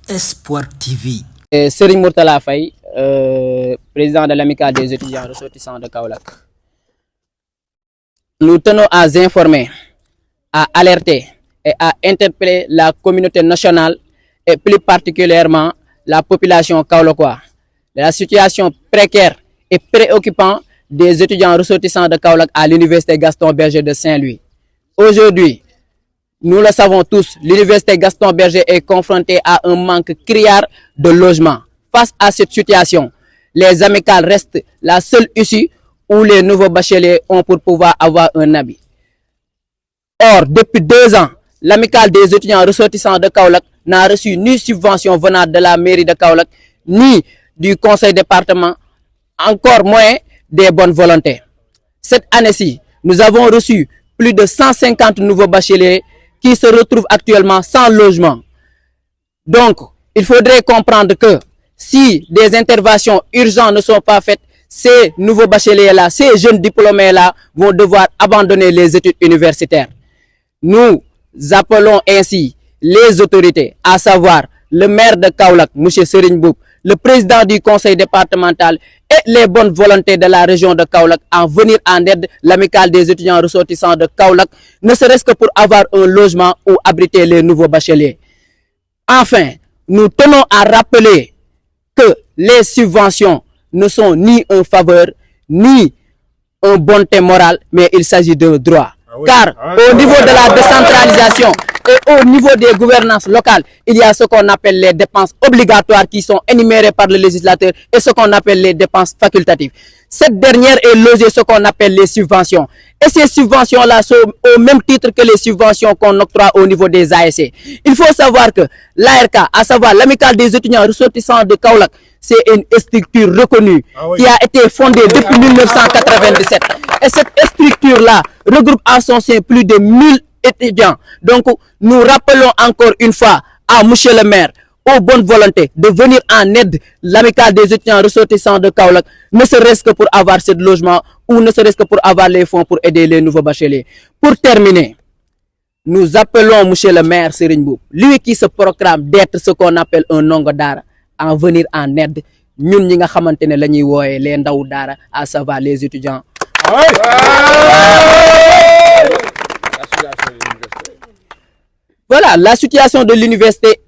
Espoir TV. Serigne Mourtala Faye, président de l'amicale des étudiants ressortissants de Kaolack. Nous tenons à informer, à alerter et à interpeller la communauté nationale et plus particulièrement la population kaolackoise de la situation précaire et préoccupante des étudiants ressortissants de Kaolack à l'université Gaston Berger de Saint-Louis. Aujourd'hui, nous le savons tous, l'université Gaston Berger est confrontée à un manque criard de logement. Face à cette situation, les amicales restent la seule issue où les nouveaux bacheliers ont pour pouvoir avoir un habit. Or, depuis 2 ans, l'amicale des étudiants ressortissants de Kaolack n'a reçu ni subvention venant de la mairie de Kaolack, ni du conseil département, encore moins des bonnes volontés. Cette année-ci, nous avons reçu plus de 150 nouveaux bacheliers qui se retrouvent actuellement sans logement. Donc, il faudrait comprendre que si des interventions urgentes ne sont pas faites, ces nouveaux bacheliers-là, ces jeunes diplômés-là vont devoir abandonner les études universitaires. Nous appelons ainsi les autorités, à savoir le maire de Kaolack, M. Serigne Mboup, le président du conseil départemental et les bonnes volontés de la région de Kaolack à venir en aide l'amicale des étudiants ressortissants de Kaolack, ne serait-ce que pour avoir un logement ou abriter les nouveaux bacheliers. Enfin, nous tenons à rappeler que les subventions ne sont ni un faveur, ni un bonté morale, mais il s'agit d'un droit. Car au niveau de la décentralisation et au niveau des gouvernances locales, il y a ce qu'on appelle les dépenses obligatoires qui sont énumérées par le législateur et ce qu'on appelle les dépenses facultatives. Cette dernière est logée ce qu'on appelle les subventions. Et ces subventions-là sont au même titre que les subventions qu'on octroie au niveau des ASC. Il faut savoir que l'ARK, à savoir l'amicale des étudiants ressortissants de Kaolack, c'est une structure reconnue qui a été fondée depuis 1997. Et cette structure-là regroupe en son sein plus de 1000 étudiants. Donc, nous rappelons encore une fois à monsieur le maire, aux bonnes volontés, de venir en aide l'amicale des étudiants ressortissants de Kaolack, ne serait-ce que pour avoir ce logement ou ne serait-ce que pour avoir les fonds pour aider les nouveaux bacheliers. Pour terminer, nous appelons monsieur le maire Serigne Mboup, lui qui se proclame d'être ce qu'on appelle un ndongo daara, à venir en aide ñun ñi nga xamantene lañuy woyé les ndaw daara, à savoir les étudiants. Voilà, la situation de l'université,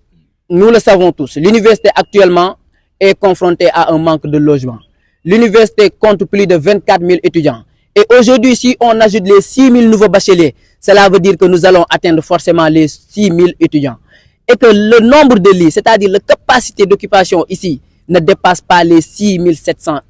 nous le savons tous. L'université actuellement est confrontée à un manque de logement. L'université compte plus de 24 000 étudiants. Et aujourd'hui, si on ajoute les 6 000 nouveaux bacheliers, cela veut dire que nous allons atteindre forcément les 6 000 étudiants. Et que le nombre de lits, c'est-à-dire la capacité d'occupation ici, ne dépasse pas les 6 700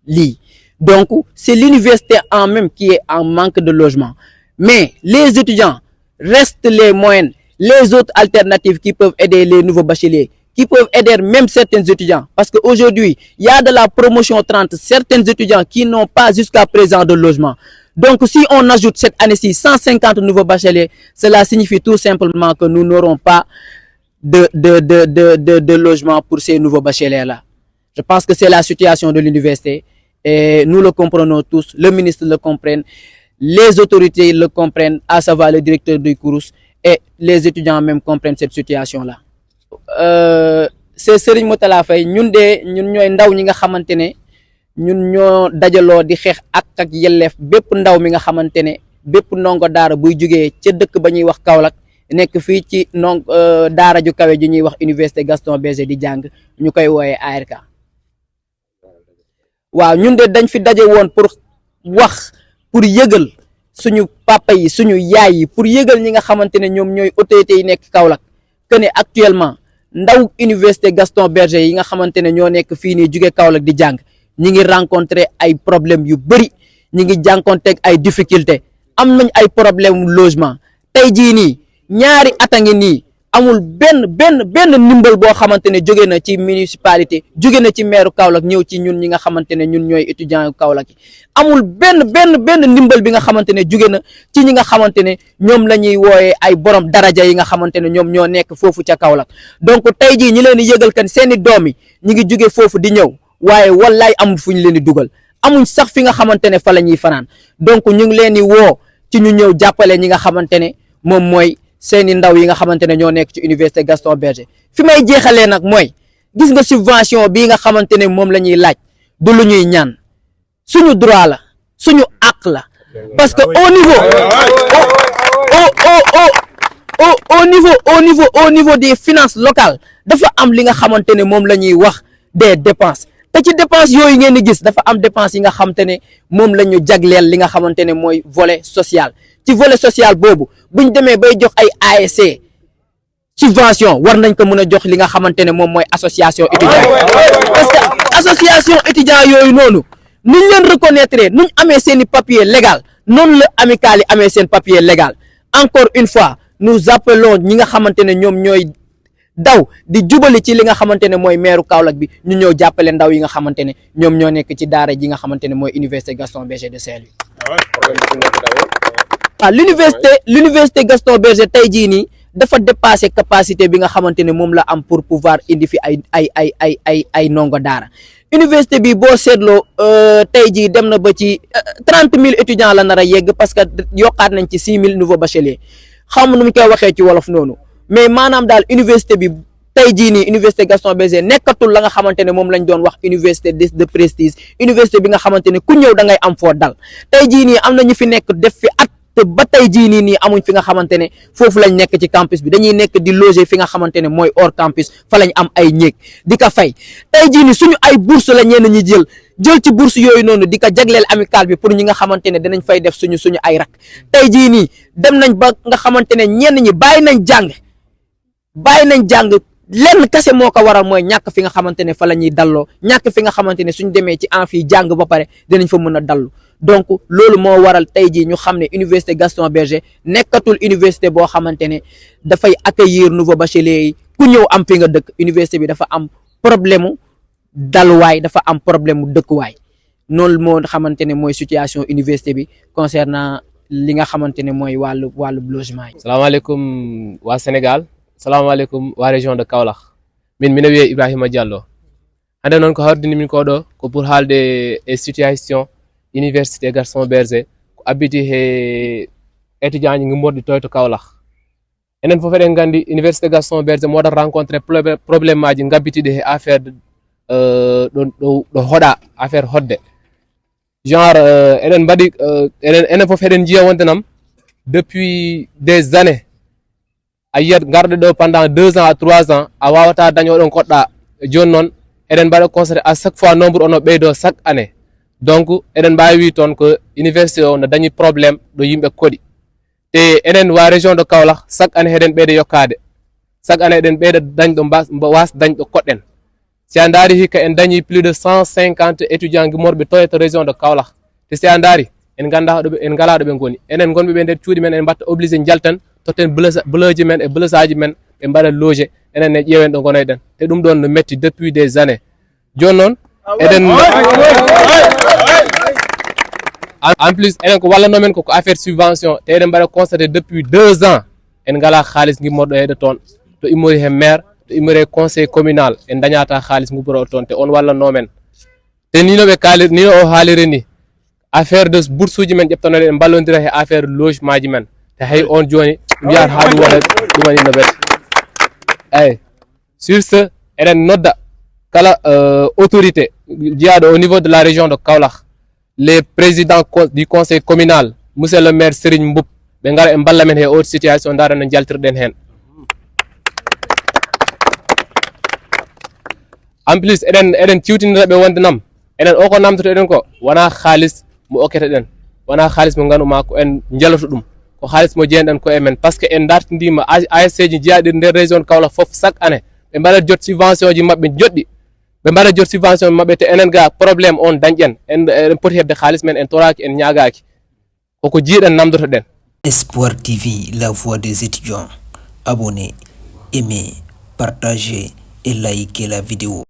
lits. Donc, c'est l'université en même qui est en manque de logement. Mais les étudiants restent les moyens, les autres alternatives qui peuvent aider les nouveaux bacheliers, qui peuvent aider même certains étudiants. Parce qu'aujourd'hui, il y a de la promotion 30, certains étudiants qui n'ont pas jusqu'à présent de logement. Donc, si on ajoute cette année-ci 150 nouveaux bacheliers, cela signifie tout simplement que nous n'aurons pas de logement pour ces nouveaux bacheliers-là. Je pense que c'est la situation de l'université et nous le comprenons tous, le ministre le comprenne, les autorités le comprennent, à savoir le directeur du COUROUS et les étudiants même comprennent cette situation-là. C'est Serigne Mourtala Faye, ñun ñoy ndaw ñi nga xamantene ñun ñoo dajalo di xex ak yelleef bépp ndaw mi nga xamantene bépp ndongo daara buy jógee ci dëkk ba ñuy wax Kaolack nekk fii ci daara ju kawe ju ñuy wax université Gaston Berger di jàng ñu koy wooyee ARK. waaw ñun de dañ fi daje woon pour wax pour yëgal suñu papa yi suñu yaay yi pour yëgal ñi nga xamante ne ñoom ñooy autorités yi nekk Kaolack que ne actuellement ndaw université Gaston Berger yi nga xamante ne ñoo nekk fii nii jóge Kaolack di jàng ñi ngi rencontrer ay problèmes yu bëri ñi ngi jànkonteeg ay difficultés am nañ ay problème logement tey jii nii ñaari at a ngi nii amul benn ndimbal boo xamante ne jóge na ci municipalité jóge na ci maire Kaolack ñëw ci ñun ñi nga xamante ne ñun ñooy étudiant Kaolack yi amul benn ndimbal bi nga xamante ne jóge na ci ñi nga xamante ne ñoom la ñuy wooyee ay borom daraja yi nga xamante ne ñoom ñoo nekk foofu ca Kaolack. Donc tey jii ñi leen di yëgal kan seeni doom yi ñi ngi jóge foofu di ñëw waaye wallaay amul fu ñu leen di dugal amuñ sax fi nga xamante ne fa la ñuy fanaan donc ñu ngi leen di woo ci ñu ñëw jàppale ñi nga xamante ne moom mooy seeni ndaw yi nga xamante ne ñoo nekk ci université Gaston Berger fi may jeexalee nag mooy gis nga subvention bii nga xamante ne moom la ñuy laaj du lu ñuy ñaan suñu droit la suñu àq la parce que au niveau des finances locales dafa am li nga xamante ne moom la ñuy wax des dépenses te ci dépenses yooyu ngeen di gis dafa am dépenses yi nga xamante ne moom la ñu jagleel li nga xamante ne mooy volet social ci volet social boobu bu ñu demee bay jox ay ASC subvention war nañ ko mën a jox li nga xamante ne moom mooy association étudiant parce que association étudiant yooyu noonu nuñ leen reconnaître nuñ amee seen i papier légal noonu la amicale yi amee seen papier légal encore une fois nous appelons ñi nga xamante ne ñoom ñooy daw di jubali ci li nga xamante ne mooy maire Kaolack bi ñu ñëw jàppale ndaw yi nga xamante ne ñoom ñoo nekk ci daara ji nga xamante ne mooy université Gaston Berger de Saint-Louis. L'université Gaston Berger tey jii nii dafa dépassé capacité bi nga xamante ne moom la am pour pouvoir indi fi ay ndongo daara université bi boo seetloo tey jii dem na ba ci 30 000 étudiants la nar a yegg parce que yokkaat nañ ci 6 000 nouveaux bacheliers xam nu mu koy waxee ci wolof noonu mais maanaam daal université bi tey jii nii université Gaston Berger nekkatul la nga xamante ne moom lañ doon wax université de prestige université bi nga xamante ne ku ñëw da ngay am foo dal tey jii nii am na ñu fi nekk def fi at te ba tey jii nii amuñ fi nga xamante ne foofu lañ nekk ci campus bi dañuy nekk di loger fi nga xamante ne mooy hors campus fa lañ am ay ñéeg di ko fay tey jii nii suñu ay bourse la ñenn ñi jël ci bourse yooyu noonu di ko jagleel amicale bi pour ñi nga xamante ne danañ fay def suñu ay rak tey jii nii dem nañ ba nga xamante ne ñenn ñi bàyyi nañ jàng lenn kese moo ko waral mooy ñàkk fi nga xamante ne fa la ñuy dalloo ñàkk fi nga xamante ne suñ demee ci amphi jàng ba pare dinañ fa mën a dallu donc loolu moo waral tey jii ñu xam ne université Gaston Berger nekkatul université boo xamante ne dafay accueillir nouveau bachelier yi ku ñëw am fi nga dëkk université bi dafa am problème mu dalwaay dafa am problème mu dëkkuwaay noonu moo xamante ne mooy situation université bi concernant li nga xamante ne mooy wàllu logement yi. salaamaaleykum waa Sénégal salaamaaleykum waa région de Kaolack min mine wiye Ibrahima Diallo hande noon ko hawrdini min ko ɗo ko pour haalde e situation université Gaston Berger ko abbiti he étudiant ji gummorɗi to Kaolack enen fof eɗen gandi université Gaston Berger mo waɗat rencontré probléme aji gabbitiɗi he affaire ɗo hoɗa affaire hodde genre eɗen mbaɗi enen fof eɗen jiiya wonde nam depuis des années a yiyat garɗo ɗo pendant 2 ans à 3 ans a wawata daño ɗon koɗɗa joni noon eɗen mbaɗa constaté à chaque fois nombre ono ɓeydo chaque année donc eɗen mbawi wi toon ko université o no dañi probléme ɗo yimɓe koɗi te enen wa région de Kaolack chaque année eɗen ɓeyda yokkade chaque année eɗen ɓeyda dañɗo wasde dañɗo koɗɗen si a daari hikka en dañi plus de 150 étudiants gummorɓe to région de Kaolack te si a daari en gala ɗo ɓe goni enen gonɓe ɓe nder cuuɗi men en mbatta obligé jaltan totten bleuji men e bleusaji men ɓe mbaɗa loger enen e ƴeewen ɗo gonoyɗen te ɗum ɗon no metti depuis des années joni noon eɗen en plus enen ko wallanomen koko affaire subvention te eɗen mbaɗa constaté depuis 2 ans en ngala haalis guimmorɗo heede toon to immori he maire to immori he conseil communal en dañata haalis gubboro toon te on wallanomen te nino o haaliri ni affaire de bourse uji men ƴeftanoɗe en ballodira he affaire logement ji men te hay on joni mbiyat ha ɗum waɗa ɗumani no ɓete eyyi sur ce eɗen nodda kala autorité jiyaɗo au niveau de la région de Kaolack les présidents du conseil communal monsieur le maire Serigne Mboup ɓe gara e balla men he autre situation dara no jaltirɗen hen en plus eɗen ciwtinira ɓe wonde nam enen o ko namdoto eɗen ko wona haalis mo okkete ɗen wona haalis mo ganduɗa ko en jaloto ɗum ko haalis mo jeenɗen ko e men par ce que en dartidima ASC ji jeeyaɗi nder région de Kaolack foof chaque année ɓe mbaɗa jot subvention ji mabɓe joɗɗi ɓe mbaɗa jot subvention mabɓe te enen ga probléme on dañƴen en poti hebde haalis men en toraki en ñagaki koko jiiɗen namdoto ɗen. Espoir TV, la voix des étudiants. Abonnez, aimez, partagez et likez la vidéo.